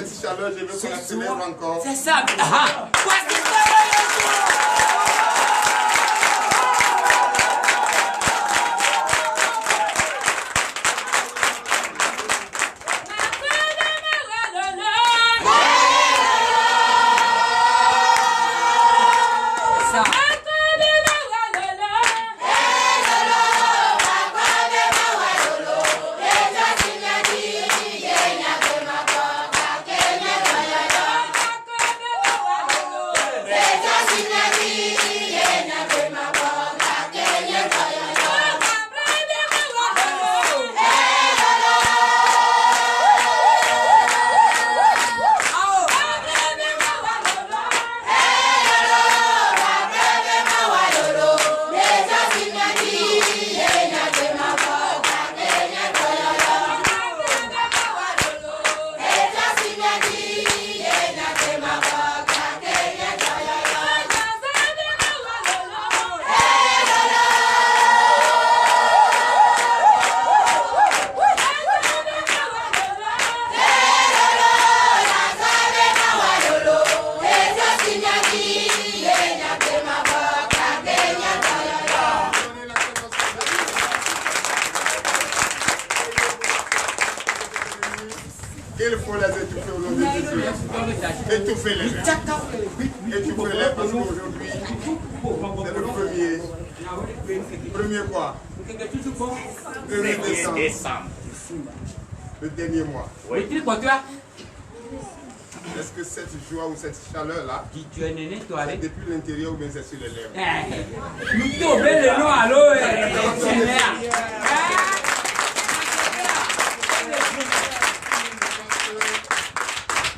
cette chaleur, je veux qu'on la célèbre encore. C'est ça. Il faut les étouffer au nom de Jésus. Étouffez-les. Étouffez-les parce qu'aujourd'hui, c'est le premier. Premier quoi? 1er décembre. Le dernier mois. Oui. Est-ce que cette joie ou cette chaleur-là, c'est depuis l'intérieur ou bien c'est sur les lèvres?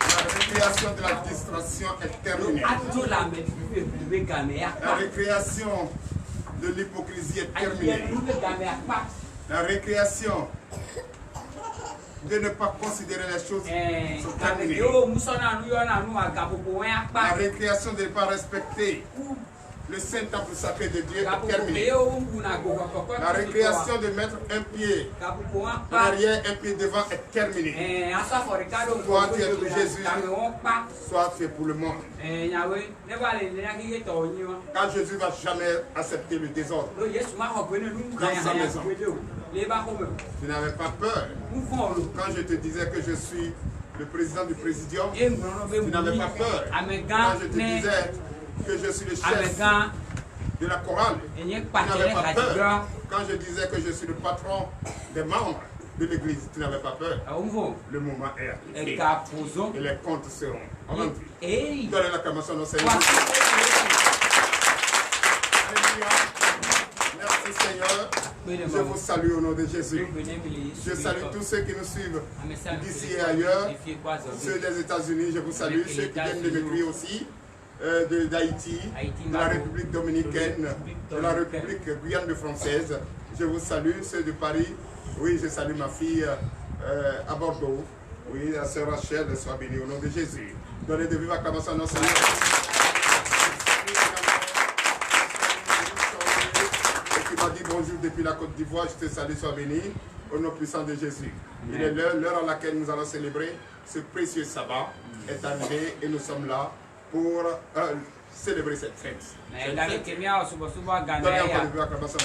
La récréation de la distraction est terminée. La récréation de l'hypocrisie est terminée. La récréation de ne pas considérer les choses sont terminées. La récréation de ne pas respecter le saint temple sacré de Dieu est terminée. La récréation de mettre un pied en arrière, un pied devant est terminée. Soit tu es pour Jésus, soit tu es pour le monde. Car Jésus ne va jamais accepter le désordre dans sa maison. Tu n'avais pas peur. Quand je te disais que je suis le président du présidium, tu n'avais pas peur. Quand je te disais que je suis le chef de la chorale, tu n'avais pas peur. Quand je disais que je suis le patron des membres de l'église, tu n'avais pas peur. Le moment est arrivé. Et les comptes seront rendus. Donnez l'acclamation au Seigneur. Alléluia. Merci Seigneur. Je vous salue au nom de Jésus. Je salue tous ceux qui nous suivent d'ici et ailleurs. Ceux des États-Unis, je vous salue. Ceux qui viennent de m'écrire aussi. D'Haïti, de la République dominicaine, de la République Guyane française. Je vous salue, ceux de Paris. Oui, je salue ma fille à Bordeaux. Oui, la sœur Rachel, soit bénie au nom de Jésus. Donnez de vive acclamation à notre Seigneur. Et qui m'a dit bonjour depuis la Côte d'Ivoire, je te salue, sois béni au nom puissant de Jésus. Il est l'heure à laquelle nous allons célébrer ce précieux sabbat est arrivé et nous sommes là pour célébrer cette fête. Donnez encore de vive acclamation.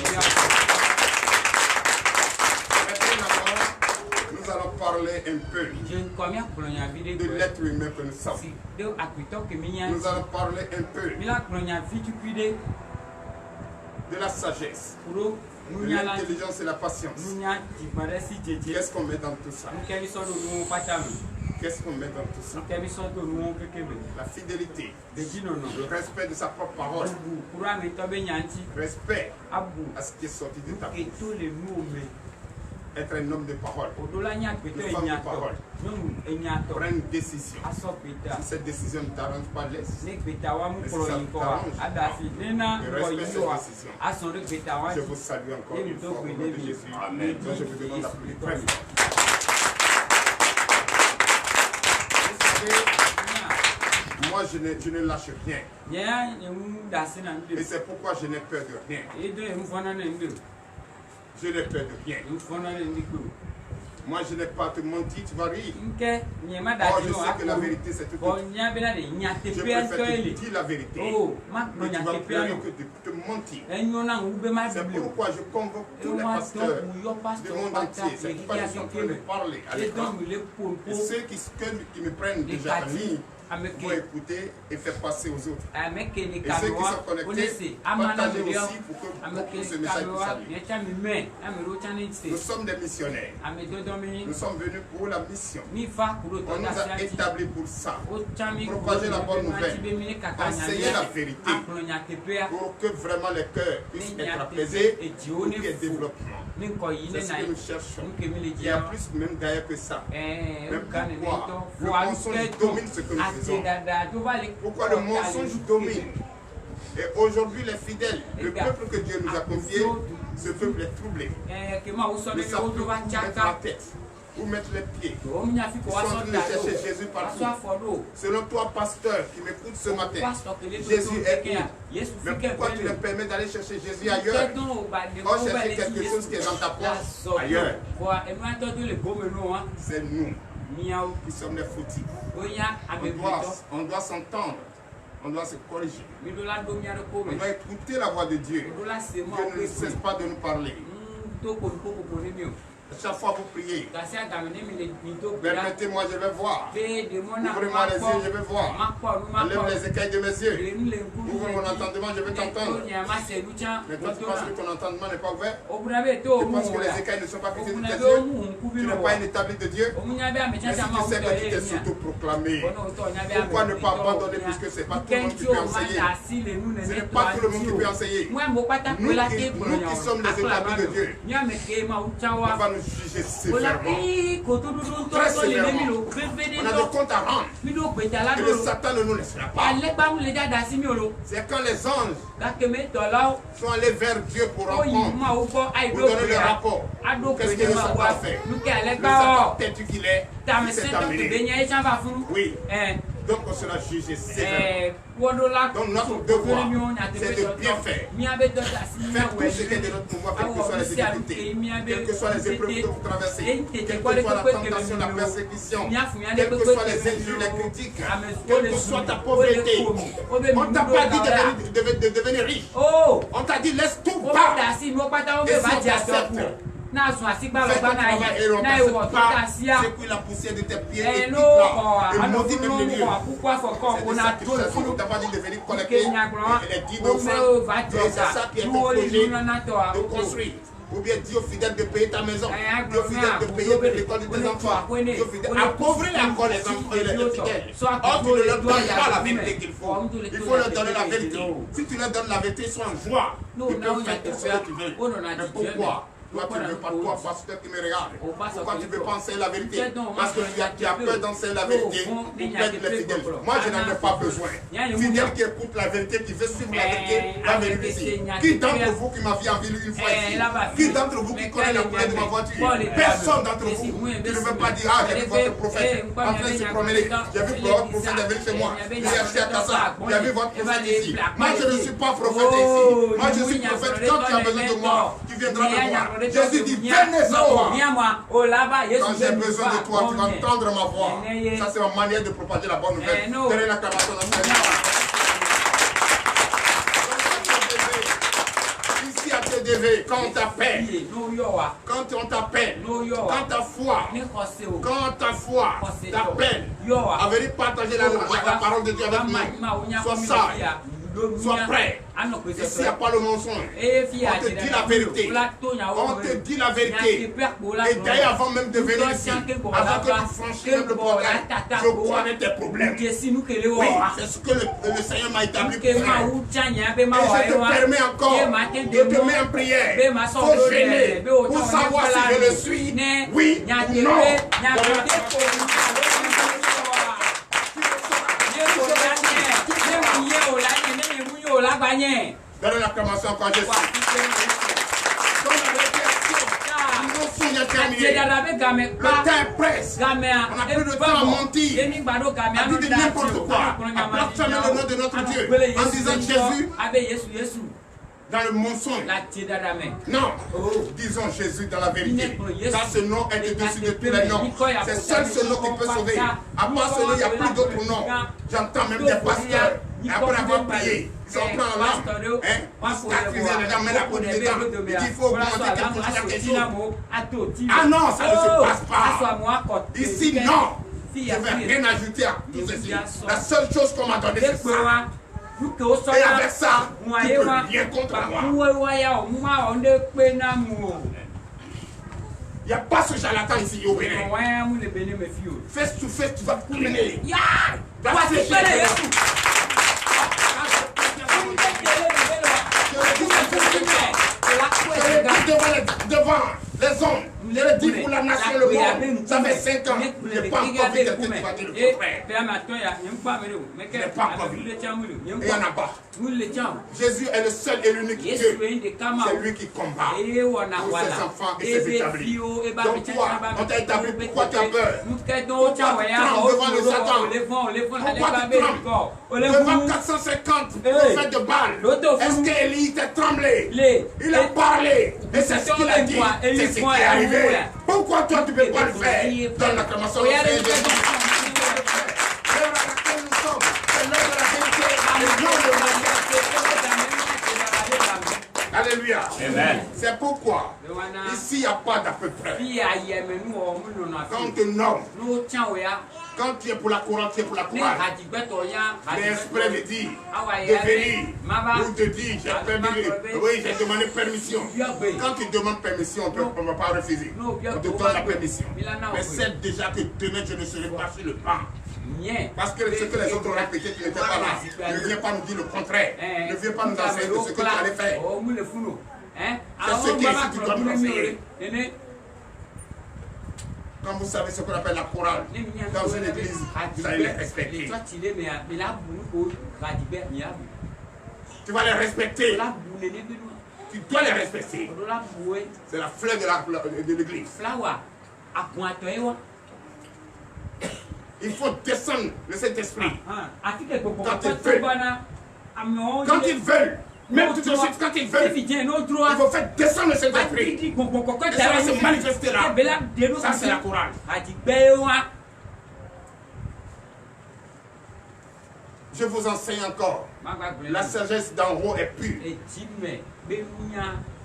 Nous allons parler un peu de l'être humain que nous sommes. Nous allons parler un peu de la sagesse, de l'intelligence et la patience. Qu'est-ce qu'on met dans tout ça? Qu'est-ce qu'on met dans tout ça? La fidélité, le respect de sa propre parole, respect à ce qui est sorti de ta bouche. Être un homme de parole, une femme de parole, prendre une décision. Si cette décision ne t'arrange pas, laisse. Mais si ça t'arrange, respecte cette décision. Je vous salue encore une fois au nom de Jésus. Amen. Donc je vous demande d'applaudir très fort. Moi, je ne lâche rien. Et c'est pourquoi je n'ai peur de rien. Je n'ai peur de rien. Moi, je n'ai pas te menti, tu vas rire. Oh, je sais que la vérité, c'est tout. Je préfère te dire la vérité. Mais tu vas pleurer que de te mentir. C'est pourquoi je convoque tous les pasteurs du monde entier. C'est pourquoi je suis en train de parler à l'écran. Et ceux qui me prennent déjà amis, vont écouter et faire passer aux autres. Et ceux qui sont connectés, partagez aussi pour que ce message puisse aller. Nous sommes des missionnaires. Nous sommes venus pour la mission. On nous a établis pour ça. Propager la bonne nouvelle. Enseigner la vérité. Pour que vraiment les cœurs puissent être apaisés et qu'il y ait développement. C'est ce que nous cherchons. Il y a plus même d'ailleurs que ça. Même pourquoi le mensonge domine ce que nous faisons. Pourquoi le mensonge domine. Et aujourd'hui les fidèles, le peuple que Dieu nous a confié, ce peuple est troublé. Ne savent plus où mettre la tête, où mettre les pieds. Ils sont en train de chercher Jésus partout. Selon toi, pasteur qui m'écoute ce matin, Jésus est où? Mais pourquoi tu le permets d'aller chercher Jésus ailleurs? Va chercher quelque chose qui est dans ta poche ailleurs. C'est nous qui sommes les fautifs. On doit s'entendre. On doit se corriger. On doit écouter la voix de Dieu. Dieu ne cesse pas de nous parler. Chaque fois vous priez, permettez-moi, je vais voir. Ouvrez-moi les yeux, je vais voir. Enlève les écailles de mes yeux. Ouvre mon entendement, je vais t'entendre. Mais toi, tu penses que ton entendement n'est pas ouvert? Tu penses que les écailles ne sont pas quittées de tes yeux? Tu n'es pas une établie de Dieu? Mais si tu sais que tu t'es s'auto-proclamé, pourquoi ne pas abandonner puisque ce n'est pas tout le monde qui peut enseigner? Ce n'est pas tout le monde qui peut enseigner. Nous qui sommes les établis de Dieu, on va nous juger sévèrement. Très sévèrement. On a des comptes à rendre. Et le Satan ne nous laissera pas. C'est quand les anges sont allés vers Dieu pour répondre, pour donner le rapport. Qu'est-ce que le Satan a fait? Le Satan, têtu qu'il est, il s'est amené. Oui. Donc on sera jugé sévèrement. Donc notre devoir, c'est de bien faire. Faire tout ce qui est de notre pouvoir, quelles que soient les difficultés, quelles que soient les épreuves que vous traversez, quelle que soit la tentation, la persécution, quelles que soient les injures, les critiques, quelle que soit ta pauvreté. On ne t'a pas dit de devenir riche. On t'a dit laisse tout part. Et si tu acceptes, fais ton travail et on ne pas secouer la poussière de tes pieds et tout là. Et maudit même les lieux. C'est ça que tu cherches. On ne t'a pas dit de venir collecter les 10 offrandes. Et c'est ça qui est ton projet de construire. Ou bien dis aux fidèles de payer ta maison. Dis aux fidèles de payer l'école de tes enfants. Dis aux fidèles appauvrir encore les enfants et les fidèles. Or tu ne leur donnes pas la vérité qu'il faut. Il faut leur donner la vérité. Si tu leur donnes la vérité, ils sont en joie. Ils peuvent faire tout ce que tu veux. Mais pourquoi? Toi, tu ne veux pas, toi, pasteur qui me regarde. Pourquoi tu ne veux pas enseigner la vérité? Parce que tu as peur d'enseigner la vérité pour perdre les fidèles. Moi, je n'en ai pas besoin. Fidèle qui écoute la vérité, qui veut suivre la vérité, va venir ici. Qui d'entre vous qui m'a vu en ville une fois ici? Qui d'entre vous qui connaît la couleur de ma voiture? Personne d'entre vous. Tu ne veux pas dire, ah, j'ai vu votre prophète en train de se promener. J'ai vu votre prophète est venu chez moi. Il est acheté à Kassa. J'ai vu votre prophète ici. Moi, je ne suis pas prophète ici. Moi, je suis prophète. Quand tu as besoin de moi, tu viendras me voir. Jésus dit, venez à moi. Quand j'ai besoin de toi, tu vas entendre ma voix. Ça, c'est ma manière de propager la bonne nouvelle. Donnez l'acclamation à Seigneur. Ici à TDV, quand on t'appelle, quand ta foi t'appelle à venir partager la parole de Dieu avec nous, sois sage. Sois prêt. Et s'il n'y a pas le mensonge, on te dit la vérité. On te dit la vérité. Et d'ailleurs, avant même de venir ici, avant que tu franchisses même le problème, je connais tes problèmes. Oui, c'est ce que le Seigneur m'a établi pour faire. Et je te permets encore, je te mets en prière. Il faut gêner pour savoir si je le suis, oui ou non. Donne l'acclamation quand je suis. Le temps presse. On n'a plus de temps à mentir. À dire de n'importe quoi. À proclamer le nom de notre Dieu. En disant Jésus. dans le mensonge. Non, disons Jésus dans la vérité. Car ce nom est au-dessus de tous les noms. C'est seul ce nom qui peut sauver. À part ce nom, il n'y a plus d'autres noms. J'entends même des pasteurs, après avoir prié, ils sont pris en langue. Les gens mettent la peau dedans. Il dit qu'il faut augmenter quelque chose. Ah non, ça ne se passe pas. Ici, non. Je ne vais rien ajouter à tout ceci. La seule chose qu'on m'a donnée, c'est ça. Et avec ça, tu ne peux rien contre moi. Il n'y a pas ce charlatan ici au Bénin. Face to face, tu vas tout mener. Devant les hommes. Je le dis pour la nation, le monde. Ça fait 5 ans. Je n'ai pas encore vu quelqu'un qui va dire le contraire. Je n'ai pas encore vu. Et il n'y en a pas. Jésus est le seul et l'unique Dieu. C'est lui qui combat pour ses enfants et ses établis. Donc toi, on t'a établi, pourquoi tu as peur? Pourquoi tu trembles devant le Satan? Pourquoi tu trembles devant 450 prophètes de Baal? Est-ce qu'Élie t'a tremblé? Il a parlé. Et c'est ce qu'il a dit. C'est ce qui est arrivé. Pourquoi toi tu ne peux pas le faire? Donne l'acclamation au Seigneur Jésus. L'heure à laquelle nous sommes, c'est l'heure de la vérité. Alléluia. C'est pourquoi ici il n'y a pas d'à peu près. Quand on te nomme, quand tu es pour la couronne, tu es pour la couronne. Mais exprès de dire, de venir, ou de dire, j'ai demandé permission. Quand tu demandes permission, on ne va pas refuser. On te donne la permission. Mais c'est déjà que demain je ne serai pas sur le banc. Parce que ce que les autres ont répété, tu n'étais pas là. Ne viens pas nous dire le contraire. Ne viens pas nous enseigner de ce que tu allais faire. C'est ce qui est ici, tu dois nous enseigner. Quand vous savez ce qu'on appelle la chorale, dans une église, vous allez les respecter. Tu vas les respecter. Tu dois les respecter. C'est la fleur de l'église. Il faut descendre le Saint-Esprit. Quand ils veulent, même tout de suite, quand ils veulent, il faut faire descendre le Saint-Esprit. Et ça va se manifester là. Ça, c'est la chorale. Je vous enseigne encore. La sagesse d'en haut est pure.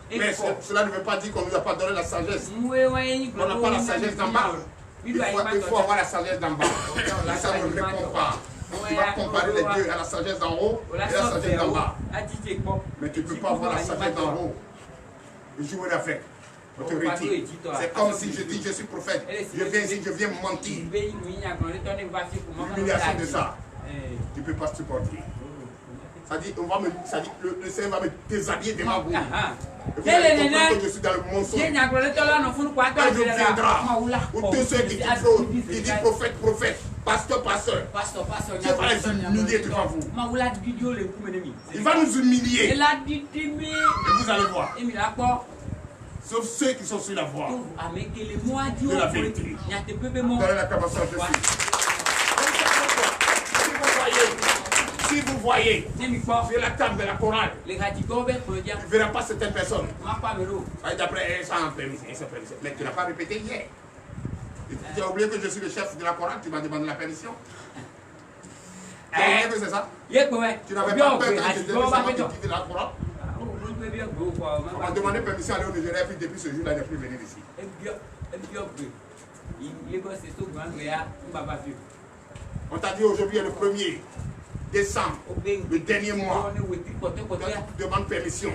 Mais cela ne veut pas dire qu'on ne nous a pas donné la sagesse. On n'a pas la sagesse d'en bas. Il faut avoir la sagesse d'en bas. Là, ça ne répond pas. Tu vas comparer les deux, à la sagesse d'en haut et la sagesse d'en bas. Mais tu ne peux pas avoir la sagesse d'en haut et jouer avec autorité. C'est comme si je dis je suis prophète. Je viens ici, je viens mentir. L'humiliation de ça, tu ne peux pas supporter. Ça dit, le Seigneur va me déshabiller de ma bouche. Que je suis dans le mensonge. Quand je viendra, pour tous ceux qui disent prophète, pasteur. Dieu va les humilier devant vous. Il va nous humilier. Et vous allez voir. Sauf ceux qui sont sur la voie de la vérité. Donnez la capacité de Jésus. Si vous voyez sur la table de la chorale, tu ne verras pas certaines personnes. D'après ça, mais tu n'as pas répété hier. Tu as oublié que je suis le chef de la chorale, tu m'as demandé la permission. Tu as oublié que c'est ça? Tu n'avais pas peur quand je disais que tu de la chorale? On m'a demandé permission à aller au Nigeria, puis depuis ce jour-là, il n'est plus venu ici. On t'a dit aujourd'hui, le 1er décembre, le dernier mois, tu demandes permission.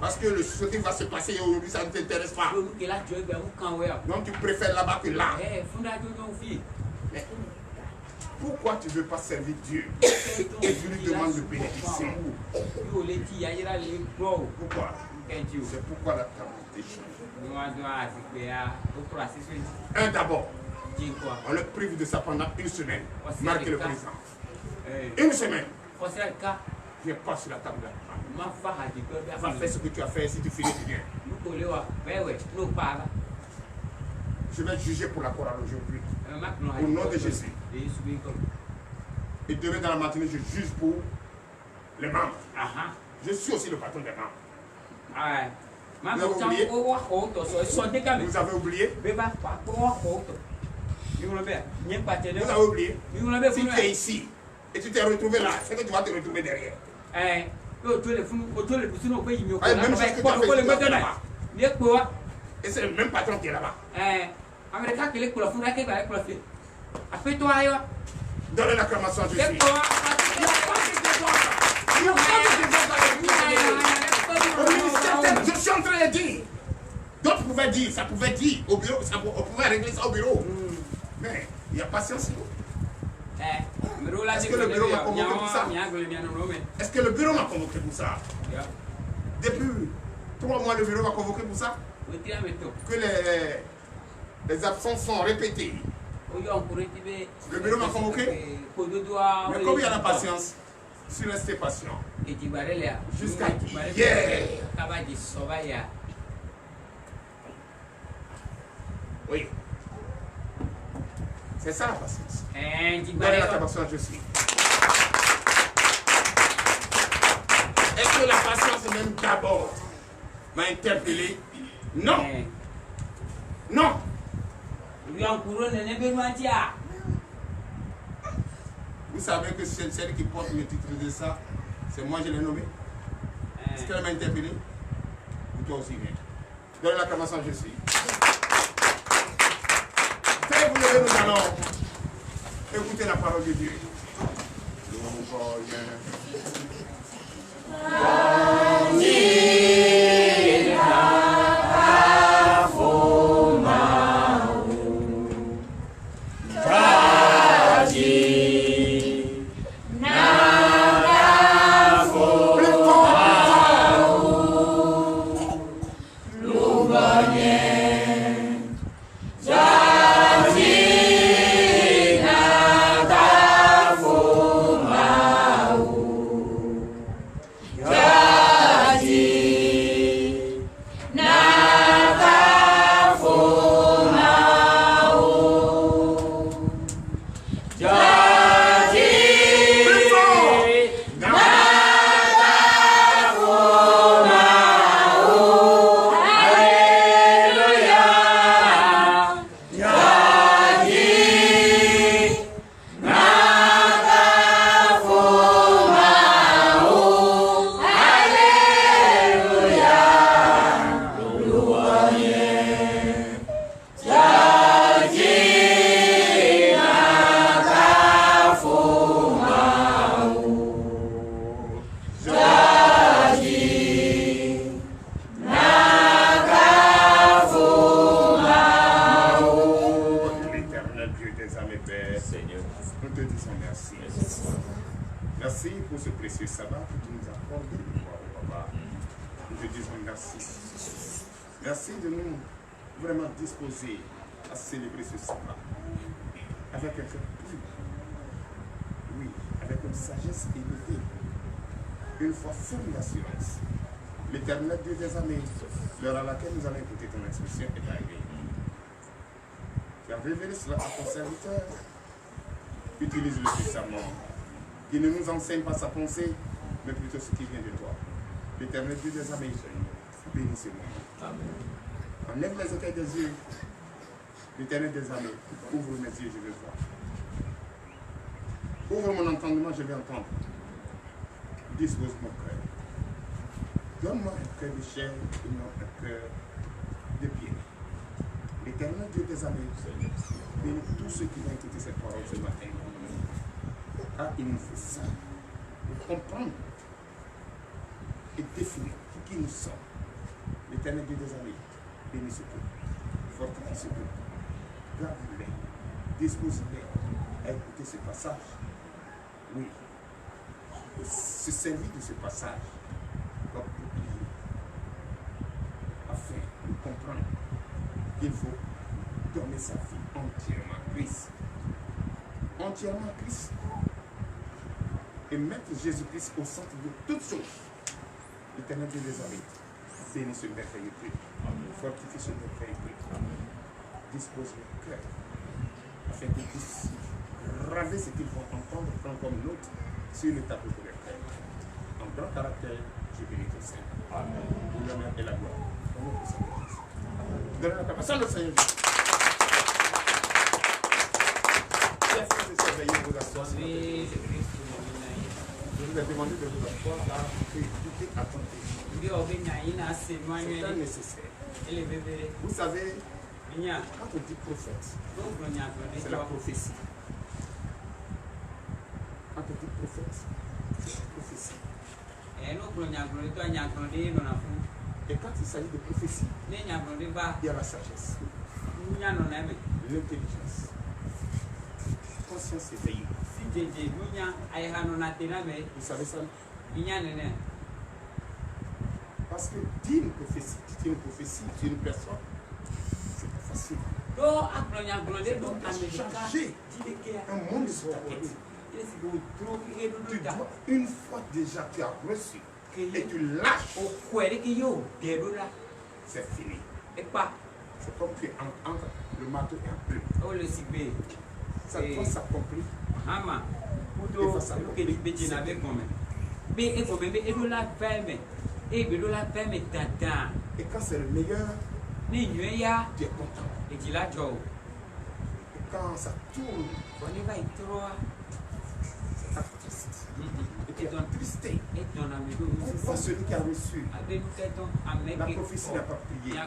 Parce que ce qui va se passer aujourd'hui, ça ne t'intéresse pas. Donc tu préfères là-bas que là. Mais pourquoi tu ne veux pas servir Dieu et tu lui demandes de bénédiction? Pourquoi? C'est pourquoi la table est changée. D'abord, on le prive de ça pendant une semaine. Marquez le président. Une semaine. Viens pas sur la table de la chorale. Va faire ce que tu as fait, si tu finis, tu viens. Je vais juger pour la chorale aujourd'hui. Au nom de Jésus. Et demain dans la matinée, je juge pour les membres. Je suis aussi le patron des membres. Vous avez oublié? Vous avez oublié? Si tu es ici et tu t'es retrouvé là, c'est que tu vas te retrouver derrière. Même chose que tu as fait là-bas. Et c'est le même patron qui est là-bas. Donnez l'acclamation à Jésus. Je suis en train de dire. D'autres pouvaient dire, ça pouvait dire au bureau, on pouvait régler ça au bureau. Mais il y a patience. Est-ce que le bureau m'a convoqué pour ça? Est-ce que le bureau m'a convoqué pour ça? Depuis 3 mois, le bureau m'a convoqué pour ça? Que les absences sont répétées. Le bureau m'a convoqué. Mais comme il y a la patience, je suis resté patient. Jusqu'à hier. Oui. C'est ça la patience. Donnez l'acclamation à Jésus. Est-ce que la patience même d'abord m'a interpellé? Non. Non. Vous savez que c'est celle qui porte le titre de ça, c'est moi je l'ai nommé. Est-ce qu'elle m'a interpellé? Ou toi aussi, viens. Donnez l'acclamation à Jésus. Faites vous lever, nous allons écouter la parole de Dieu. Merci de nous vraiment disposer à célébrer ce sabbat avec un cœur pur, oui, avec une sagesse élevée, une foi full d'assurance. L'Éternel Dieu des armées, l'heure à laquelle nous allons écouter ton expression est arrivée. Tu as révélé cela à ton serviteur. Utilise-le puissamment. Qui ne nous enseigne pas sa pensée, mais plutôt ce qui vient de toi. L'Éternel Dieu des armées, bénissez-moi. Enlève les écailles des yeux. L'Éternel des armées, ouvre mes yeux, je vais voir. Ouvre mon entendement, je vais entendre. Dispose mon cœur. Donne-moi un cœur de chair et non un cœur de pierre. L'Éternel Dieu des armées, bénis tous ceux qui vont écouter cette parole ce matin. Ah, il nous faut ça pour comprendre et définir qui nous sommes. L'Éternel Dieu des armées, bénis ce peuple, fortifie ce peuple, garde-les, dispose-les à écouter ce passage. Oui, se servir de ce passage comme bouclier, afin de comprendre qu'il faut donner sa vie entièrement à Christ. Entièrement à Christ. Et mettre Jésus-Christ au centre de toutes choses. L'Éternel Dieu des armées, bénis ce merveilleux peuple. Fortifie ce merveilleux peuple. Dispose le cœur afin qu'ils puissent graver ce qu'ils vont entendre, prendre comme note sur le tableau de leur cœur. En grand caractère, Je bénis ton Seigneur. Amen. L'honneur et la gloire. Donnez la capacité au Seigneur. Chers frères et sœurs, veuillez vous asseoir. Je vous ai demandé de vous asseoir car écoutez attentivement. C'est un nécessaire. Vous savez, quand on dit prophète, c'est la prophétie. Quand on dit prophète, c'est la prophétie. Et quand il s'agit de prophétie, il y a la sagesse, l'intelligence, la conscience éveillée. Vous savez ça? Parce que dire une prophétie, d'une personne, c'est pas facile. Changer un monde sur ta tête. Tu dois, une fois déjà tu as reçu et tu lâches, c'est fini. C'est comme tu entre le marteau et un peu. Ça doit s'accomplir. Et va s'accomplir. Et quand c'est le meilleur, tu es content. Et quand ça tourne, c'est triste. Et tu es attristé. Pourquoi celui qui a reçu la prophétie n'a pas prié?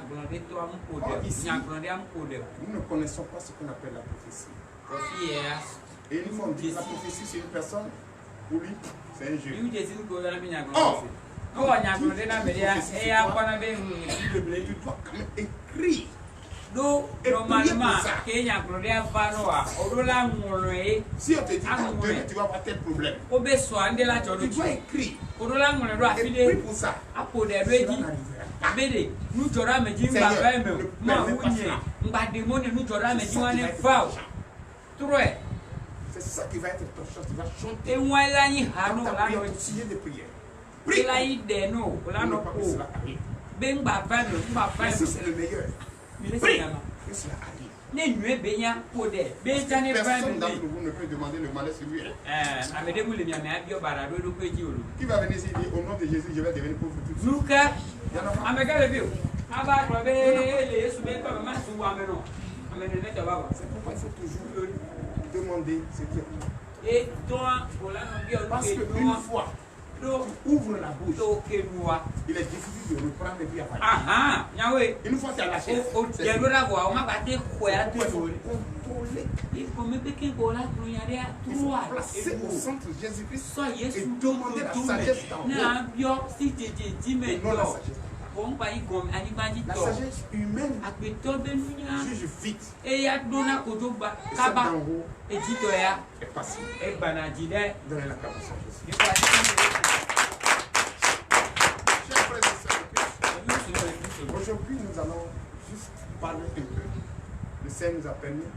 Or, ici, nous ne connaissons pas ce qu'on appelle la prophétie. Et une fois on dit la prophétie c'est une personne, pour lui, c'est un jeu. Or, tu dois quand même écrire. Et normalement, si on te dit demain tu vas avoir tel problème, tu dois écrire. Et prie pour ça. C'est ça qui va être ton chant, tu vas chanter. Quand ta prière, continuer de prier. Prie. Mais si c'est le meilleur, prie. Que cela arrive. Personne d'entre vous ne peut demander le malheur sur lui. Qui va venir ici et dire au nom de Jésus, je vais devenir pauvre tout de suite? C'est pourquoi il faut toujours demander ce qui est bon. Parce qu'une fois, tu ouvres la bouche, il est difficile de reprendre et puis avaler. Une fois tu as lâché, c'est contrôler. Il faut placer au centre Jésus-Christ et demander la sagesse d'en haut. Et non la sagesse. La sagesse humaine juge vite. Et celle d'en haut est passive. Donnez la capacité à Jésus. Chers frères et sœurs de Christ, aujourd'hui nous allons juste parler un peu. Le Seigneur nous a permis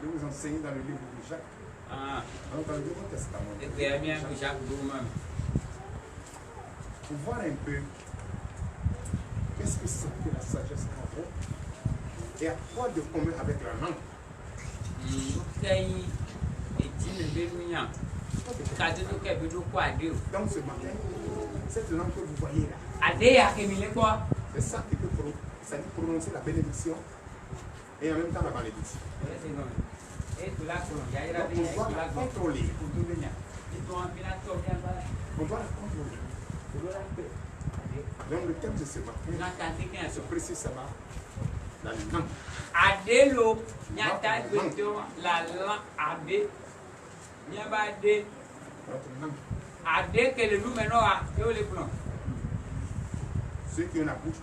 de vous enseigner dans le livre de Jacques. Dans le Nouveau Testament. Pour voir un peu qu'est-ce que c'est que la sagesse en haut et à quoi de commun avec la langue. Donc ce matin, cette langue que vous voyez là, c'est ça qui peut prononcer la bénédiction et en même temps la malédiction. Donc on doit la contrôler. On doit la contrôler. Donc le thème de ce matin se précise ça va la langue. Ceux qui ont la bouche,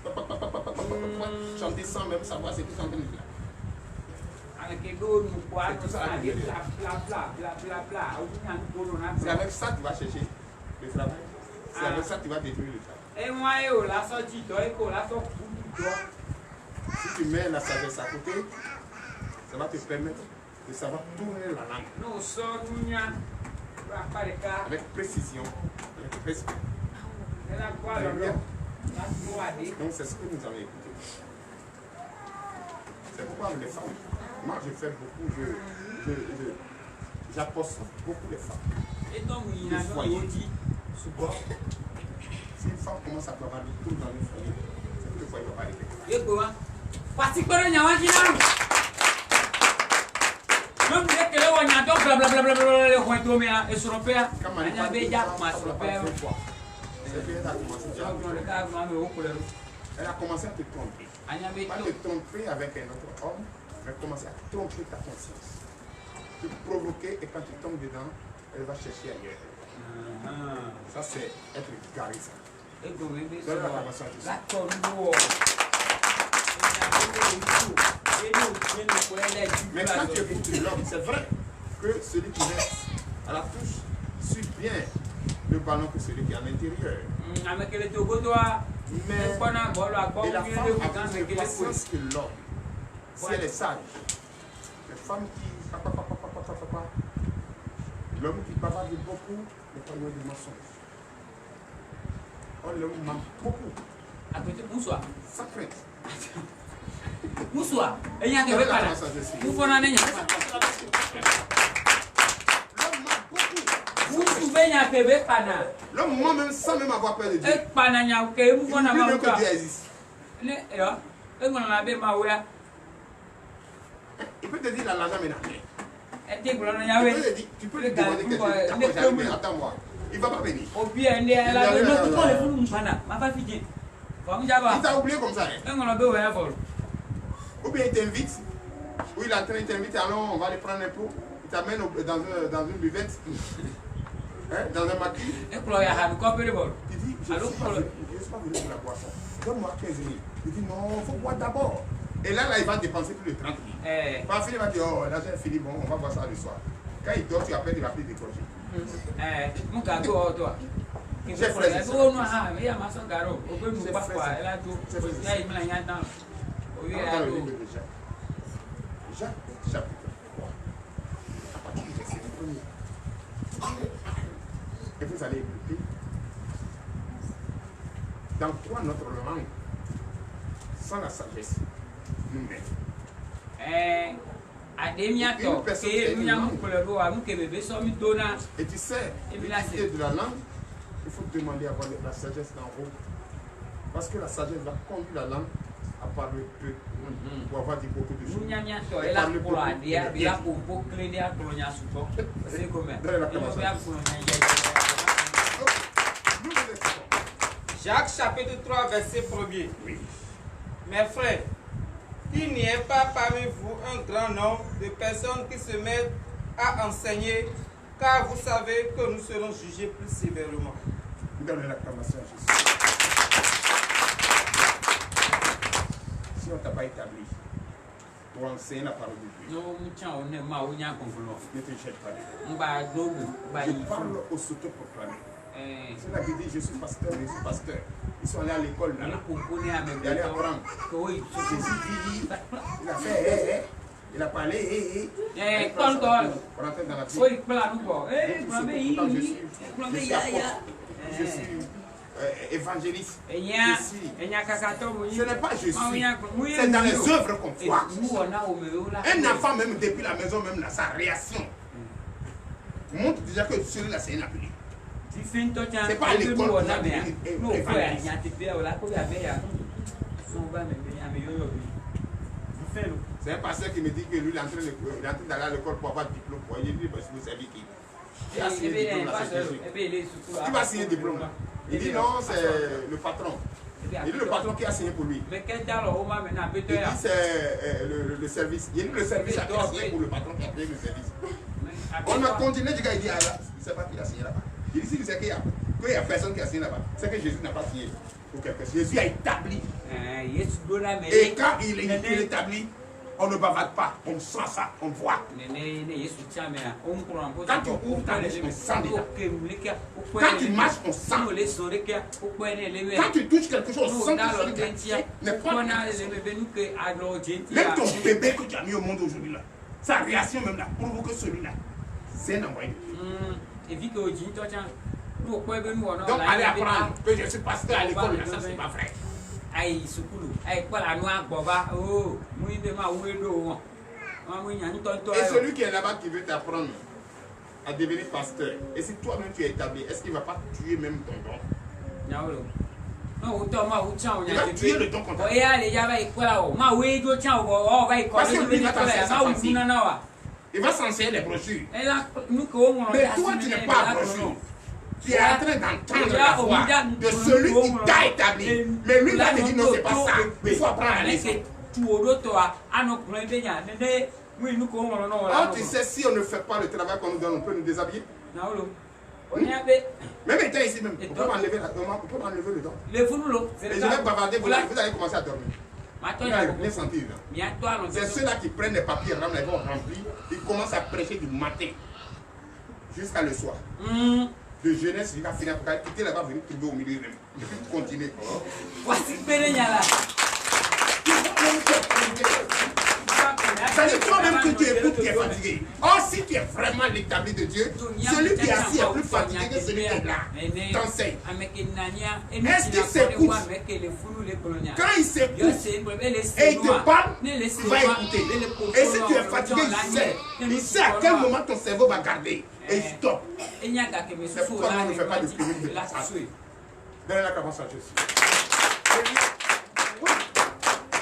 chanter sans même savoir ce qu'ils sont en train de dire. C'est avec ça que tu vas chercher le travail. C'est avec ça que tu vas détruire le travail. Si tu mets la sagesse à côté, ça va te permettre de savoir tourner la langue. Avec précision, avec respect. Donc c'est ce que nous avons écouté. C'est pourquoi les femmes, moi je fais beaucoup, j'apporte beaucoup les femmes. Si une femme commence à bavarder tout dans le foyer, c'est que le foyer ne va pas régler. Même dès que le on entend blablabla le royaume est européen, il y a déjà européen. Elle a commencé à te tromper. Pas te tromper avec un autre homme, mais commencer à tromper ta conscience. Te provoquer et quand tu tombes dedans, elle va chercher ailleurs. Ça c'est être garé ça. Donne la formation à mais quand tu écoutes l'homme, c'est vrai que celui qui reste à la touche suit bien le ballon que celui qui est à l'intérieur. Mais et la femme a plus de patience que l'homme. Si elle est sage, les femmes qui... L'homme qui bavarde beaucoup n'est pas loin du mensonge. On l'homme ment beaucoup. À côté, bonsoir. Ça craint. Bonsoir. Et il y a que vous parlez. Vous prenez vous pouvez y arriver par là. L'homme ment même sans même avoir peur de Dieu. Et par là, il y a que vous prenez même que Dieu existe. Il peut te dire l'argent maintenant. Tu peux lui demander quelque chose. Mais attends-moi. Il ne va pas venir. Il t'a oublié comme ça. Ou bien il t'invite. Ou il est en train de t'inviter. Alors on va aller prendre un pot. Il t'amène dans une buvette. Dans un maquis. Il dit, je ne suis pas venu pour la boisson. Donne-moi 15 000. Il dit, non, il faut boire d'abord. Et là, il va dépenser plus de 30 000. Par il va dire, oh, l'argent est fini, bon, on va voir ça le soir. Quand il dort, tu appelles, il va plus décrocher. Mon gâteau, toi. J'ai frère. Jacques, chapitre 3. À partir du verset 1er. Et vous allez écouter. Dans quoi notre langue, sans la sagesse, nous mène. Et tu sais, l'équité de la langue, il faut demander à avoir la sagesse d'en haut. Parce que la sagesse va conduire la langue à parler peu. Pour avoir dit beaucoup de choses. Jacques chapitre 3 verset 1er. Oui. Mes frères, qu'il n'y ait pas parmi vous un grand nombre de personnes qui se mettent à enseigner, car vous savez que nous serons jugés plus sévèrement. Donnez l'acclamation à Jésus. Si on ne t'a pas établi pour enseigner la parole de Dieu, ne te jette pas dedans. Je parle aux s'auto-proclamés. C'est là qui dit je suis pasteur, je suis pasteur. Ils sont allés à l'école là. Ils allaient apprendre. Jésus dit, il a fait, il a parlé, pour rentrer dans la vie. Je suis évangéliste. Ce n'est pas je suis. C'est dans les œuvres qu'on voit. Un enfant même depuis la maison, même là, sa réaction montre déjà que celui-là c'est un appelé. C'est pas à l'école qu'on a évangéliste. C'est un pasteur qui me dit que lui il est en train d'aller à l'école pour avoir le diplôme. Il dit parce que vous savez qui. Qui a signé le diplôme là, c'est Jésus. Qui va signer le diplôme là? Il dit non, c'est le patron. Il dit le patron qui a signé pour lui. Il dit c'est le service. Il dit le service a signé pour le patron qui a payé le service. On a continué, du gars il dit ah là, il ne sait pas qui a signé là-bas. Il dit si c'est qu'il y a personne qui a signé là-bas, c'est que Jésus n'a pas signé pour quelque chose. Jésus a établi. Et quand il est établi, on ne bavarde pas, on sent ça, on voit. Quand tu ouvres ta lèche, on sent déjà. Quand tu marches, on sent. Quand tu touches quelque chose, on sent que même ton bébé que tu as mis au monde aujourd'hui là, sa réaction même là, provoque celui-là. C'est un envoyé. Donc allez apprendre que je suis pasteur à l'école, ça c'est pas vrai. Et celui qui est là-bas qui veut t'apprendre à devenir pasteur, et si toi-même tu es établi, est-ce qu'il ne va pas tuer même ton don? Non, autant moi, autant il va tuer le don qu'on t'a. Parce que lui va t'enseigner sa famille. Il va s'enseigner les brochures. Mais toi, tu n'es pas à brochure. Tu es en train d'entendre la voix de celui qui t'a établi. Mais lui va te dire non, c'est pas ça. Il faut apprendre à laisser. Tu sais, si on ne fait pas le travail qu'on nous donne, on peut nous déshabiller. Même étant ici même, on peut m'enlever le don. Et je vais bavarder, vous allez commencer à dormir. Vous allez bien sentir. C'est ceux-là qui prennent les papiers, ils vont remplir, ils commencent à prêcher du matin jusqu'à le soir. De jeunesse, il va finir par quitter là-bas, venir tomber au milieu même. Et puis continuer. Voici Péréniala. C'est toi-même que tu écoutes qui est fatigué. Or, si tu es vraiment l'établi de Dieu, celui qui est assis est plus fatigué que celui qui est là. T'enseigne. Est-ce qu'il s'écoute? Quand il s'écoute et il te parle, il va écouter. Et si tu es fatigué, il sait à quel moment ton cerveau va garder. Et il stoppe. C'est pourquoi on ne fait pas de clinique de passage. Donnez la commence à Jésus.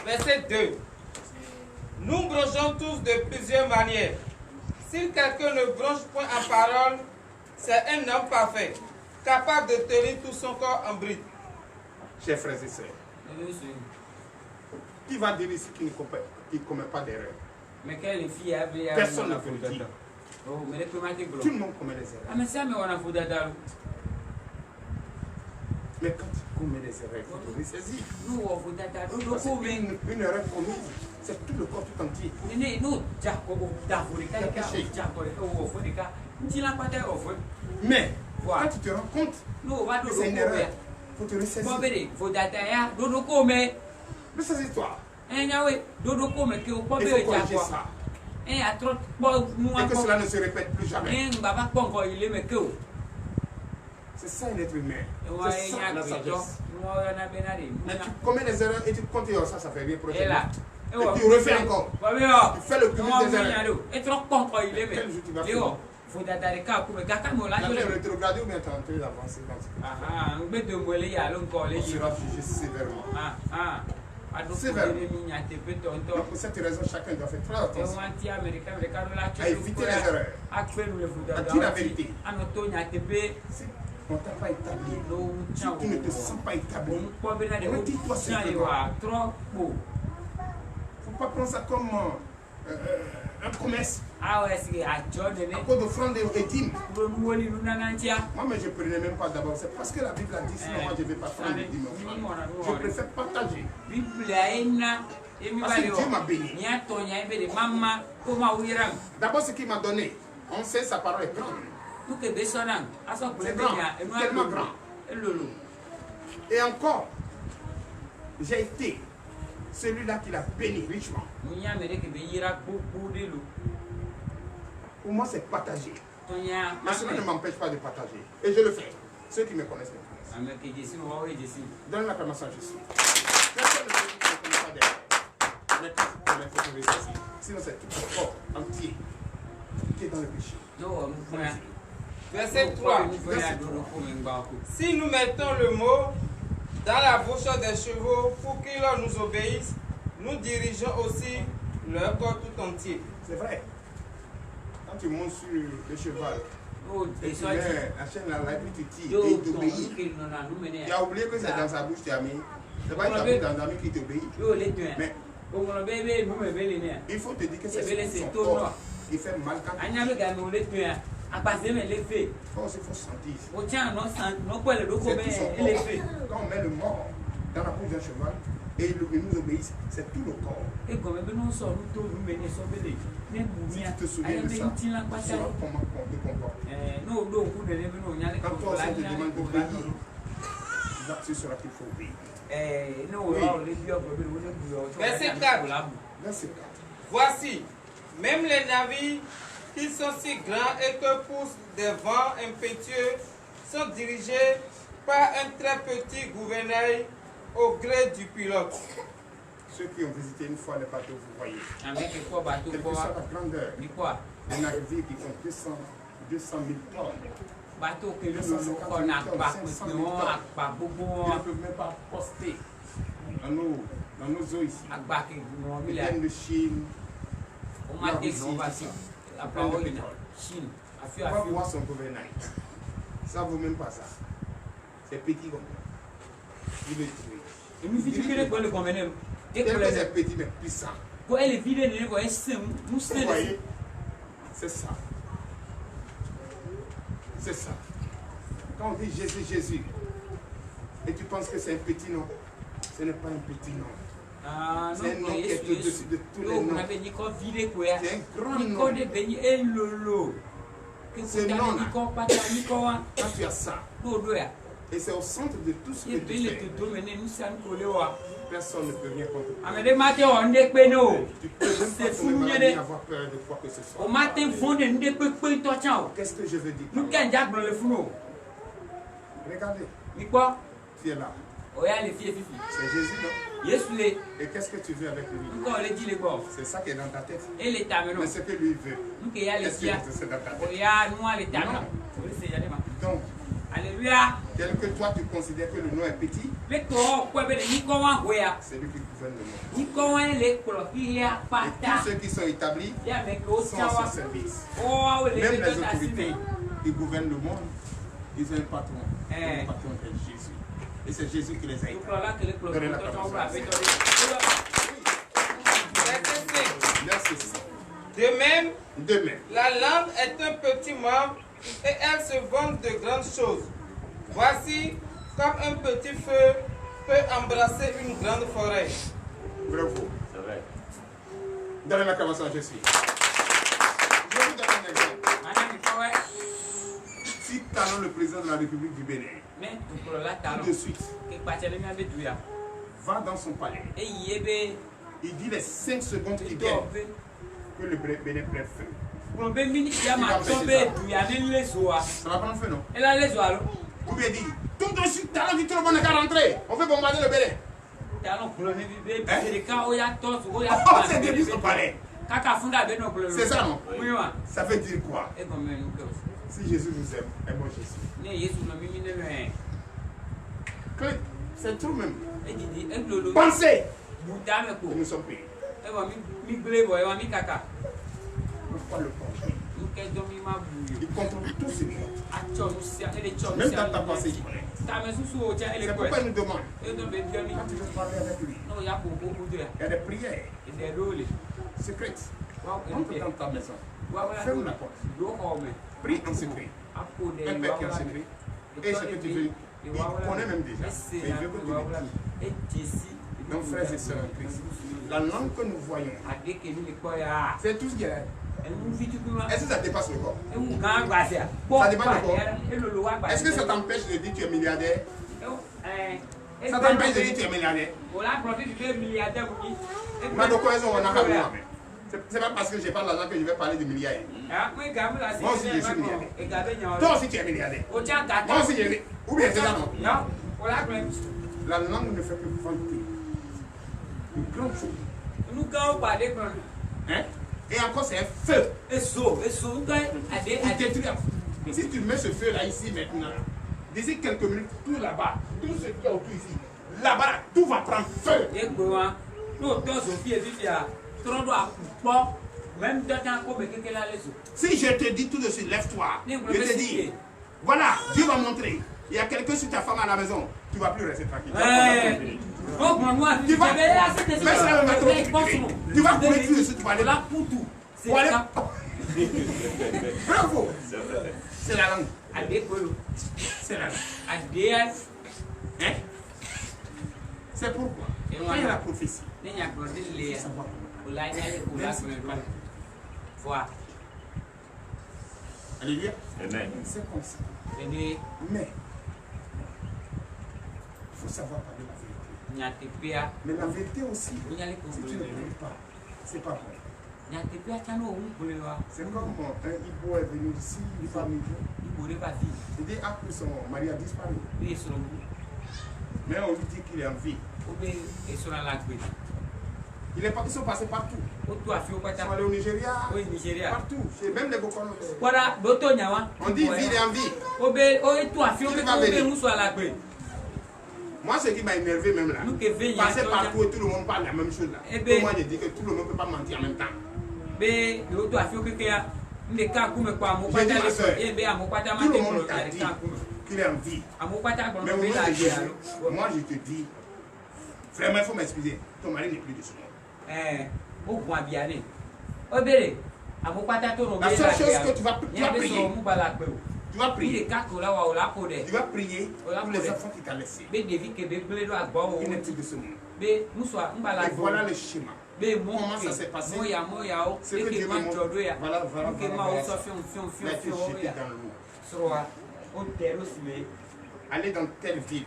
Verset 2. Nous bronchons tous de plusieurs manières. Si quelqu'un ne bronche point en parole, c'est un homme parfait, capable de tenir tout son corps en bride. Chers frères et sœurs, qui va dire ici qu'il ne commet pas d'erreur? Personne ne peut le dire. Tout le monde commet des erreurs. Mais quand tu commets des erreurs, il faut te ressaisir. Parce qu'une erreur commise, c'est tout le corps tout entier. Mais quand tu te rends compte que c'est une erreur, il faut te ressaisir. Ressaisis-toi. Il faut corriger ça. Et que cela ne se répète plus jamais. C'est ça un être humain. C'est ça la sagesse. Mais tu commets des erreurs et tu comptes ça, ça fait bien pour toi. Et tu refais encore. Tu fais le cumul des erreurs. Quel jour tu vas faire? Tu es rétrogradé ou bien tu es en train d'avancer dans ce cas? On sera jugé sévèrement. Donc pour cette raison, chacun doit faire très attention à éviter les erreurs, à dire la vérité. Si on ne t'a pas établi, si tu ne te sens pas établi, retire-toi simplement. Il ne faut pas prendre ça comme un commerce. À cause d'offrandes et dîmes. Moi, mais je ne prenais même pas d'abord. C'est parce que la Bible a dit, sinon moi je ne vais pas prendre les dîmes. Je préfère partager. Parce que Dieu m'a béni. D'abord, ce qu'il m'a donné, on sait sa parole est grande. C'est grand, tellement grand. Et encore, j'ai été celui-là qui l'a béni richement. Pour moi, c'est partager. Mais cela ne m'empêche pas de partager. Et je le fais. Ceux qui me connaissent me connaissent. Donne l'acclamation à Jésus. Personne ne peut dire que je ne connais pas d'elle. Mais quand tu connais, il faut trouver ceci. Sinon, c'est tout le corps entier qui est dans le péché. Verset 3. Si nous mettons le mot dans la bouche des chevaux pour qu'ils nous obéissent, nous dirigeons aussi leur corps tout entier. C'est vrai. Quand tu montes sur le cheval, et tu mets la chaîne à la puis tu tires et il t'obéit. Tu as oublié que c'est dans sa bouche tu as mis. C'est pas dans ta bouche qui t'obéit. Mais il faut te dire que c'est son corps qui fait mal quand tu tires. Il faut sentir. Quand on met le mort dans la bouche d'un cheval et il nous obéit, c'est tout le corps. Si tu te souviens de ça, tu sauras comment on te comporte. Quand toi aussi on te demande d'obéir, tu sauras qu'il faut obéir. Verset 4. Voici, même les navires qui sont si grands et que poussent des vents impétueux sont dirigés par un très petit gouvernail au gré du pilote. Ceux qui ont visité une fois les bateaux, vous voyez. Quelle que soit la grandeur, les navires qui font 200, 200 000 tonnes. Bateau que nous on n'a pas, on n'a pas beaucoup. On ne peut même pas poster dans nos eaux ici. Ils viennent de Chine. On m'a dit qu'on va Chine. On va voir son gouvernement. Ça ne vaut même pas ça. C'est petit comme ça. Il est tué. Et nous vivons le convenable. C'est petit mais puissant. Pour elle vider les voix, nous vous voyez, c'est ça. C'est ça. Quand on dit Jésus, Jésus, et tu penses que c'est un petit nom, ce n'est pas un petit nom. C'est un nom qui est au-dessus de tous les noms. C'est un grand nom. Ce nom, quand tu as ça, et c'est au centre de tout ce que tu fais, personne ne peut rien contre toi. Tu peux même pas avoir peur de quoi que ce soit. Qu'est-ce que je veux dire? Regardez. Tu es là. C'est Jésus, non? Et qu'est-ce que tu veux avec lui? C'est ça qui est dans ta tête. Mais ce que lui veut, est-ce que c'est dans ta tête? Non. Donc, alléluia. Tel que toi tu considères que le nom est petit, c'est lui qui gouverne le monde. Et tous ceux qui sont établis sont à son service. Même les autorités qui gouvernent le monde, ils ont un patron. Le patron est Jésus. Et c'est Jésus qui les a établis. Donnez la parole. De même, la langue est un petit membre et elle se vante de grandes choses. Voici comme un petit feu peut embrasser une grande forêt. Bravo. C'est vrai. Donnez l'acclamation à Jésus. Je vous donne un exemple. Si Talon, le président de la République du Bénin, tout de suite, va dans son palais, il dit les 5 secondes qui viennent que le Bénin prenne feu. Ça va prendre feu, non? Ou bien dit, tout de suite, Talon dit tout le monde qu'à rentrer. On veut bombarder le Bénin. C'est depuis son palais. C'est ça, non? Ça veut dire quoi? Si Jésus nous aime, aimons Jésus. C'est tout même. Pensez que nous sommes payés. Pourquoi le contrôle? Il contrôle tout ce monde. Même dans ta pensée, il connaît. C'est pourquoi il nous demande. Quand tu veux parler avec lui, il y a des prières secrètes. Entre dans ta maison. Ferme la porte. Prie en secret. Un père qui est en secret. Et ce que tu veux, il connaît même déjà. Mais il veut que tu le dises. Donc, frères et sœurs en Christ, la langue que nous voyons, c'est tout ce qu'il y a. Est-ce que ça dépasse le corps? Ça dépasse le corps? Est-ce que ça t'empêche de dire que tu es milliardaire? Ça t'empêche de dire que tu es milliardaire? C'est pas parce que je parle l'argent que je vais parler de milliardaire. Moi aussi je suis milliardaire. Toi aussi tu es milliardaire. Moi aussi je suis. Ou bien c'est ça non? La langue ne fait que vanter une grande chose. Hein? Et encore c'est un feu. Il détruit. Si tu mets ce feu là ici maintenant, d'ici quelques minutes, tout là-bas, tout ce qui est autour ici, là-bas, tout va prendre feu. Si je te dis tout de suite, lève-toi, je te dis, voilà, Dieu va montrer. Il y a quelqu'un sur ta femme à la maison, tu ne vas plus rester tranquille. Tu vas couler tout de suite, tu vas aller là pour tout. Bravo. C'est la langue. C'est la langue. Hein? C'est pourquoi. Quand il y a la prophétie, il faut savoir. Alléluia. C'est comme ça. Mais il faut savoir parler la vérité. Mais la vérité aussi, si tu ne l'écoutes pas, c'est pas bon. C'est comme un Ibo est venu ici, une famille. Il dit après son mari a disparu. Mais on lui dit qu'il est en vie. Il Ils sont passés partout. Ils sont allés au Nigeria. Oui, Nigeria. Partout. Même les Bokono. On dit ville et en ville. Moi, ce qui m'a énervé même là, passer partout et tout le monde parle la même chose là. Moi, je dis que tout le monde ne peut pas mentir en même temps. J'ai dit ma soeur, tout le monde t'a dit qu'il est en vie. Mais moi, je te dis, vraiment, il faut m'excuser. Ton mari n'est plus de ce monde. La seule chose que tu vas prier. Tu vas prier. Tu vas prier pour les enfants qui t'ont laissé. Ils n'est plus de ce monde. Et voilà le schéma. Comment ça s'est passé? Ce que Dieu me montre. Voilà. Il a été jeté dans l'eau. Allez dans telle ville.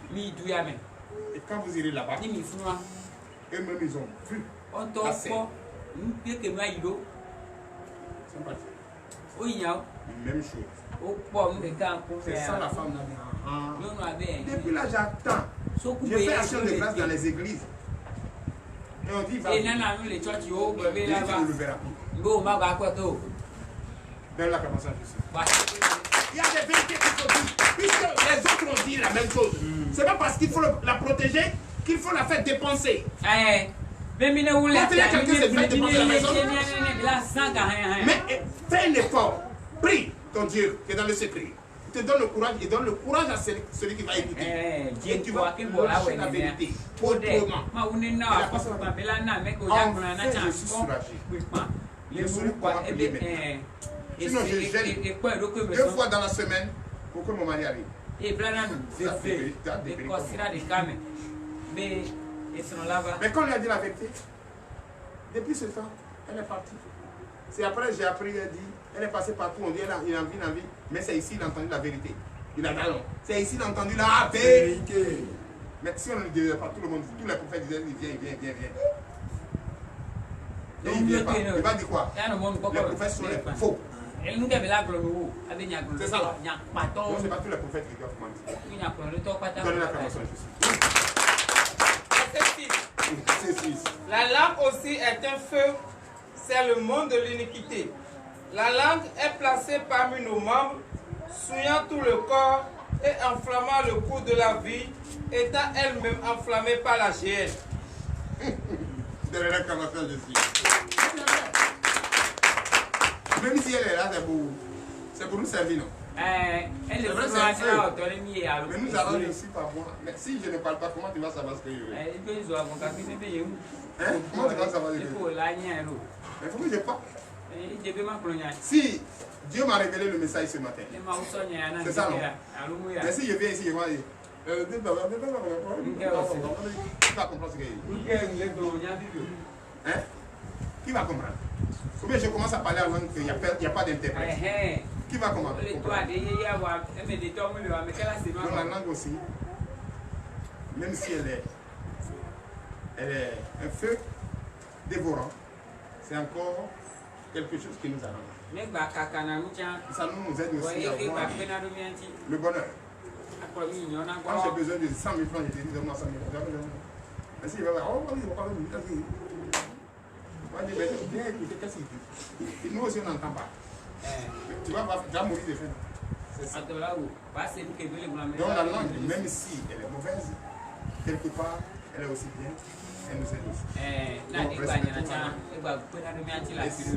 Et quand vous irez là-bas, eux-mêmes ils ont vu la scène. C'est parti. Même chose. C'est ça la femme là. Depuis là j'attends. J'ai fait action de grâce dans les églises. Et on dit va. Et on le verra plus. Dans la commençant il y a des vérités qu'il faut dire. Puisque les autres ont dit la même chose. C'est pas parce qu'il faut la protéger qu'il faut la faire dépenser. Mais fais un effort. Prie ton Dieu qui est dans le secret. Il te donne le courage, il donne le courage à celui qui va écouter. Et tu vas lâcher la vérité. Autrement. Je suis soulagé. Je saurais comment prier maintenant. Sinon je gêne 2 fois dans la semaine pour que mon mari arrive. Mais quand on lui a dit la vérité, depuis ce temps, elle est partie. C'est après j'ai appris, elle dit, elle est passée partout, on dit elle a envie, mais c'est ici qu'il a entendu la vérité. Il a dit non, c'est ici qu'il a entendu la vérité. Mais si on ne le disait pas, tout le monde, tous les prophètes disaient, viens. Et il ne vient pas. Il va dire quoi? Les prophètes sont les faux. C'est ça. Donc c'est pas tous les prophètes qui doivent mentir. Donnez la formation ici. La langue aussi est un feu, c'est le monde de l'iniquité. La langue est placée parmi nos membres, souillant tout le corps et enflammant le cours de la vie, étant elle-même enflammée par la géhenne. Donnez la formation ici. Même si elle est là, c'est pour nous servir, non? Mais nous allons aussi par moi. Mais si je ne parle pas, comment tu vas savoir ce que je veux? Comment tu vas savoir ce que je veux? Mais il faut que je parle. Si Dieu m'a révélé le message ce matin, c'est ça, non? Mais si je viens ici, je vais dire, tu vas comprendre ce que je dis. Hein? Qui va comprendre? Ou bien je commence à parler en langue qu'il n'y a pas d'interprète. Qui va comprendre? Donc la langue aussi, même si elle est un feu dévorant, c'est encore quelque chose qui nous arrange. Ça nous aide aussi à avoir le bonheur. Quand j'ai besoin de 100 000 francs, je te dis donne-moi 100 000 francs. Mais si il va dire, oh, il va parler de lui. Moi, je vais bien écouter qu'est-ce qu'il dit. Nous aussi, on n'entend pas. Tu vas mourir de faim. C'est ça. Donc la langue, même si elle est mauvaise, quelque part, elle est aussi bien. Elle nous aide aussi.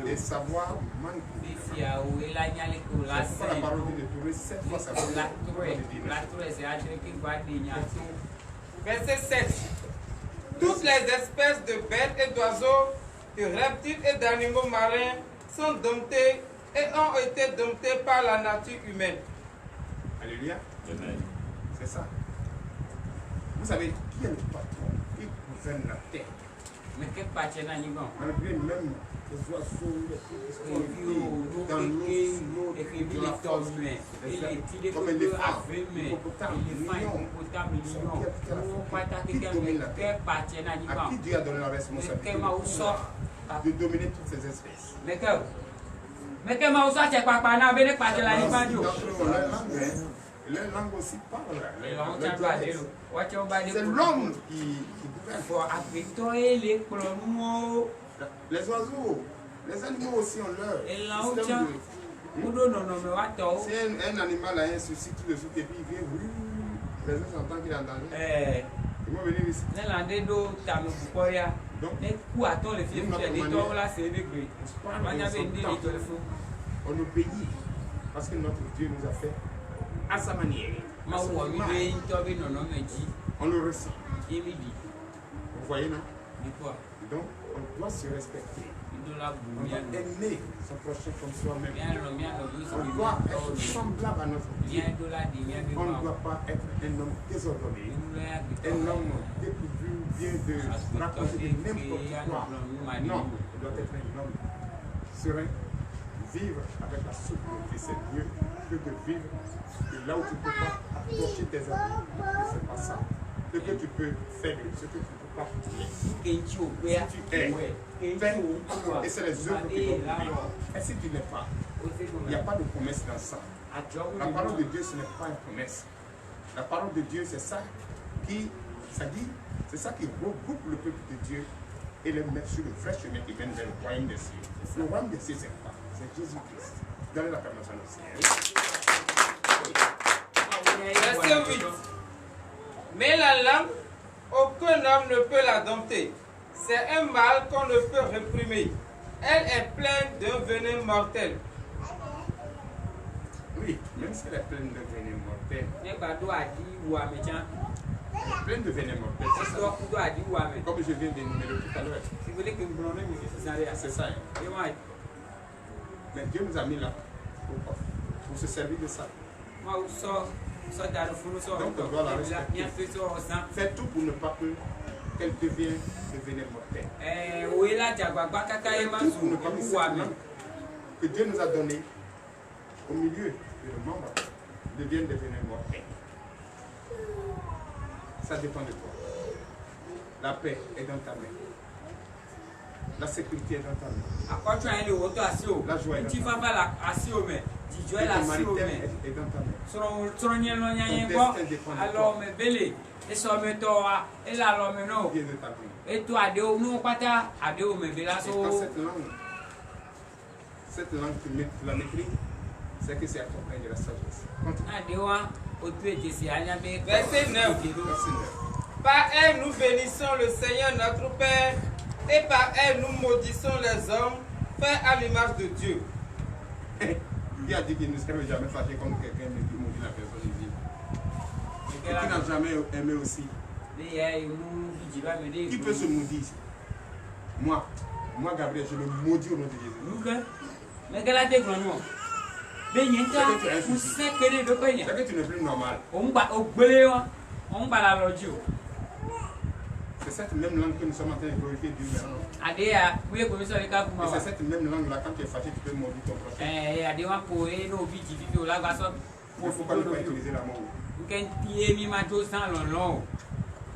Et savoir manquer. C'est pas la parole de trouver 7 fois sa parole. Verset 7. Toutes les espèces de bêtes et d'oiseaux, de reptiles et d'animaux marins sont domptés et ont été domptés par la nature humaine. Alléluia. C'est ça. Vous savez qui est le patron qui gouverne la terre? Malgré même les oiseaux, les trucs qui sont dans l'eau, comme les éléphants, qui domine la terre? À qui Dieu a donné la responsabilité de dominer toutes ces espèces? Les langues aussi parlent. C'est l'homme qui gouverne. Les oiseaux, les animaux aussi ont leur système de... Si un animal a un souci tout de suite et puis il vient, les gens s'entendent qu'il est en danger. Ils vont venir ici. On obéit parce que notre Dieu nous a fait à sa manière. On le ressent. Vous voyez, non? Donc, on doit se respecter. On doit aimer son prochain comme soi-même. On doit être semblable à notre Dieu. On ne doit pas être un homme désordonné, un homme dépourvu, bien de raconter de n'importe quoi. Non, on doit être un homme serein, vivre avec la souveraineté. C'est mieux que de vivre là où tu ne peux pas approcher tes amis. C'est pas ça. Ce que tu peux faire, ce que tu ne peux pas faire. Si tu es, fais. Et c'est les œuvres qui vont briller. Et si tu n'es pas, il n'y a pas de promesse dans ça. La parole de Dieu, ce n'est pas une promesse. La parole de Dieu, c'est ça qui, ça dit, c'est ça qui regroupe le peuple de Dieu et les mettre sur le vrai chemin qui mène vers le royaume des cieux. Le royaume des cieux, c'est quoi? C'est Jésus-Christ. Donnez la permission au Seigneur. Verset 8. Mais la langue, aucun homme ne peut la dompter. C'est un mal qu'on ne peut réprimer. Elle est pleine d'un venin mortel. Oui, même si elle est pleine de venin mortel. Elle est pleine de venin mortel. Comme je viens d'énumérer tout à l'heure. C'est ça. Mais Dieu nous a mis là pour se servir de ça. Donc on doit la respecter. Fais tout pour ne pas qu'elle devienne de venin mortel. Tout pour ne pas que Dieu nous a donné au milieu de nos membres deviennent des venins mortels. Ça dépend de toi. La paix est dans ta main. La sécurité est dans ta main. La joie est dans ta main. La humanité est dans ta main. Ton destin dépend de toi. Et de ta vie. Et quand cette langue tu la maîtrises, c'est que c'est accompagné de la sagesse. Verset 9. Par elle nous bénissons le Seigneur notre Père, et par elle nous maudissons les hommes faits à l'image de Dieu. Dieu a dit qu'il ne serait jamais fâché contre quelqu'un qui maudit la personne divine. Et qui n'a jamais aimé aussi. Qui peut se maudire ici? Moi, Gabriel, je le maudis au nom de Jésus. C'est que tu n'es plus normal. C'est cette même langue que nous sommes en train de glorifier Dieu maintenant. Et c'est cette même langue-là, quand tu es fâché, tu peux maudire ton prochain. Il ne faut pas utiliser la mort.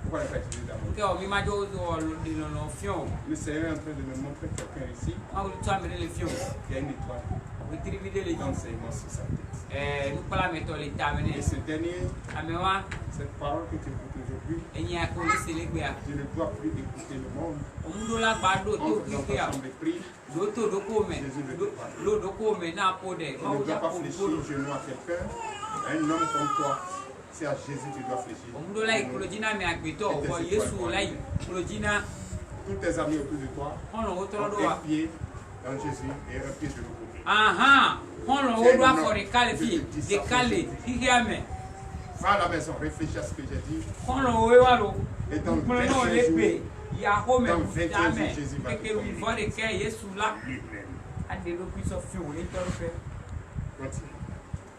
Pourquoi ne pas utiliser la mort? Le Seigneur est en train de me montrer quelqu'un ici. Il y a une étoile. D'enseignement sur sa tête. Et ce dernier, cette parole que tu écoutes aujourd'hui, je ne dois plus écouter le monde. Entre dans ta chambre de prière, Jésus ne te parle. Je ne dois pas fléchir le genou à quelqu'un, un homme comme toi. C'est à Jésus que tu dois fléchir. Tous tes amis autour de toi ont un pied dans Jésus et un pied de l'autre côté. Va à la maison, réfléchis à ce que j'ai dit. Et dans 21 jours, Jésus va te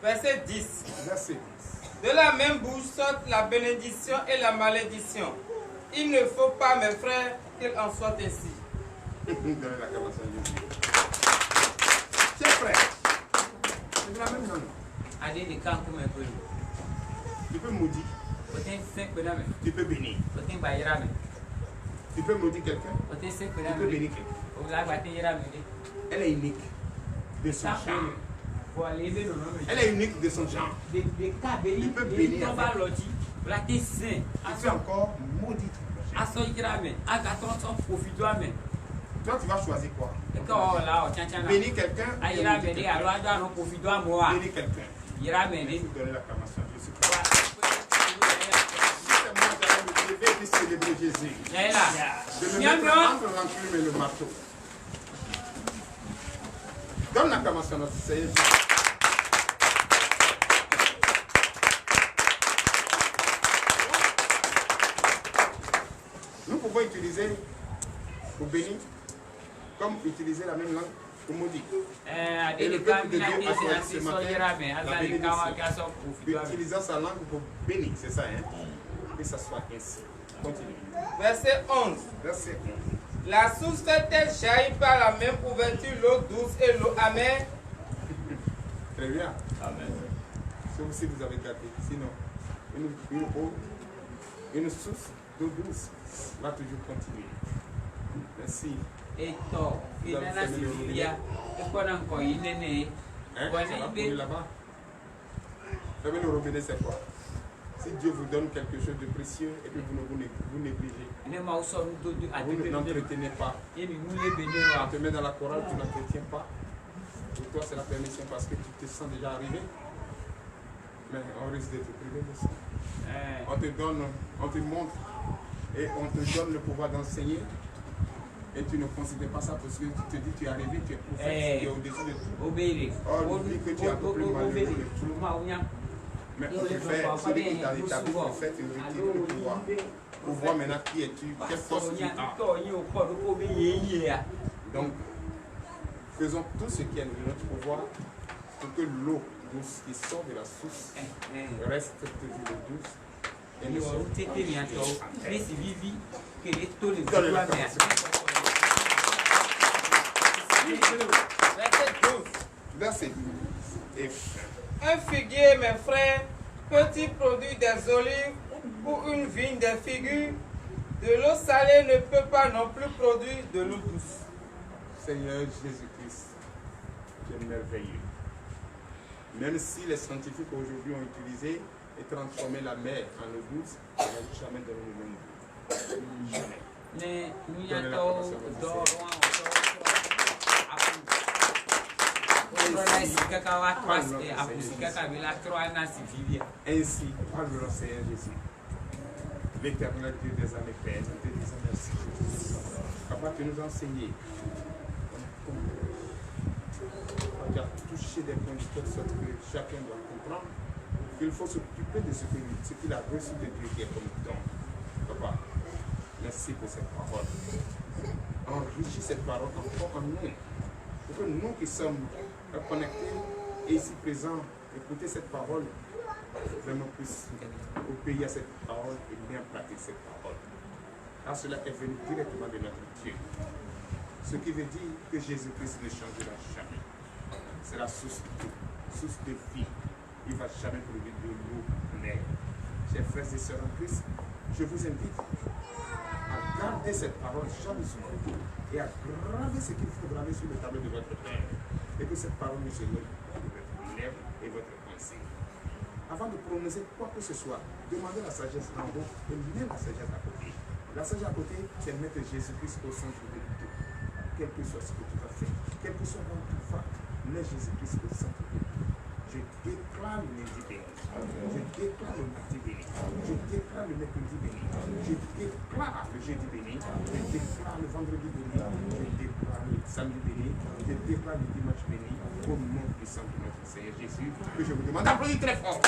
Verset 10. De la même bouche sortent la bénédiction et la malédiction. Il ne faut pas, mes frères, qu'il en soit ainsi. Donnez la commence à Jésus. Tiens, frère. C'est de la même langue. Tu peux maudire. Tu peux bénir. Tu peux maudire quelqu'un. Tu peux bénir quelqu'un. Elle est unique de son charme. Elle est unique de son genre. Il peut bénir. Tu es encore maudit. Toi, tu vas choisir quoi? Bénir quelqu'un. Bénir quelqu'un. Je vais vous donner l'acclamation. Je suis prêt. Je vais célébrer Jésus. Je me mets entre l'enclume et le marteau. Donne l'acclamation à notre Seigneur. Nous pouvons utiliser pour bénir comme utiliser la même langue pour maudire. Et le peuple de Dieu a choisi ce matin la bénédiction. Utilisant sa langue pour bénir, c'est ça, hein? Que ça soit ainsi. Continue. Verset 11. Verset 11. La source fait-elle jaillir par la même ouverture l'eau douce et l'eau amère? Très bien. Amen. Sauf si vous avez gardé. Sinon, une source d'eau douce va toujours continuer. Merci. Et toi, il y a là-bas. Fermez le robinet, c'est quoi? Si Dieu vous donne quelque chose de précieux et que vous négligez, vous n'entretenez pas. On te met dans la chorale, tu n'entretiens pas. Pour toi, c'est la permission parce que tu te sens déjà arrivé. Mais on risque de te priver de ça. On te donne, on te montre et on te donne le pouvoir d'enseigner. Et tu ne considères pas ça parce que tu te dis tu es arrivé, tu es prophète, tu es au-dessus de tout. Or, oublie que tu es un peu plus malheureux de tout. Mais pour te faire, celui qui t'a établi prophète, il retire le pouvoir. Pour voir maintenant qui es-tu, quelle force tu as. Donc, faisons tout ce qui est de notre pouvoir pour que l'eau douce qui sort de la source reste toujours douce. Et ne sorte pas. Verset 12. Un figuier, mes frères, peut-il produire des olives ou une vigne des figues? De l'eau salée ne peut pas non plus produire de l'eau douce. Seigneur Jésus-Christ, tu es merveilleux. Même si les scientifiques aujourd'hui ont utilisé et transformé la mer en eau douce, ils n'ont jamais donné le même goût. Jamais. Donnez la commence ainsi, parle-le Seigneur Jésus. L'éternel Dieu des armées Père, nous te disons merci. Papa, tu nous as enseigné. Tu as touché des points de telle sorte que chacun doit comprendre qu'il faut s'occuper de ce qu'il a reçu de Dieu qui est comme don. Papa, merci pour cette parole. Enrichis cette parole encore en nous. Pour que nous qui sommes connectés et ici présents, écouter cette parole, vraiment puisse obéir à cette parole et bien pratiquer cette parole. Car cela est venu directement de notre Dieu. Ce qui veut dire que Jésus-Christ ne changera jamais. C'est la source de vie. Il ne va jamais produire de l'eau mer. Chers frères et sœurs en Christ, je vous invite à garder cette parole jamais sous le couteau et à graver ce qu'il faut graver sur le tableau de votre Père. Et que cette parole ne se lève de votre lèvre et votre pensée. Avant de prononcer quoi que ce soit, demandez la sagesse en haut et même la sagesse à côté. La sagesse à côté, c'est mettre Jésus-Christ au centre de tout. Quel que soit ce que tu vas faire, quel que soit où tu vas, mets Jésus-Christ au centre de tout. Je déclare le lundi béni. Je déclare le mardi béni. Je déclare le mercredi béni. Je déclare le jeudi béni. Je déclare le vendredi béni. Je déclare le samedi béni. Je déclare le dimanche béni. Au nom puissant de notre Seigneur Jésus, que je vous demande d'applaudir très fort.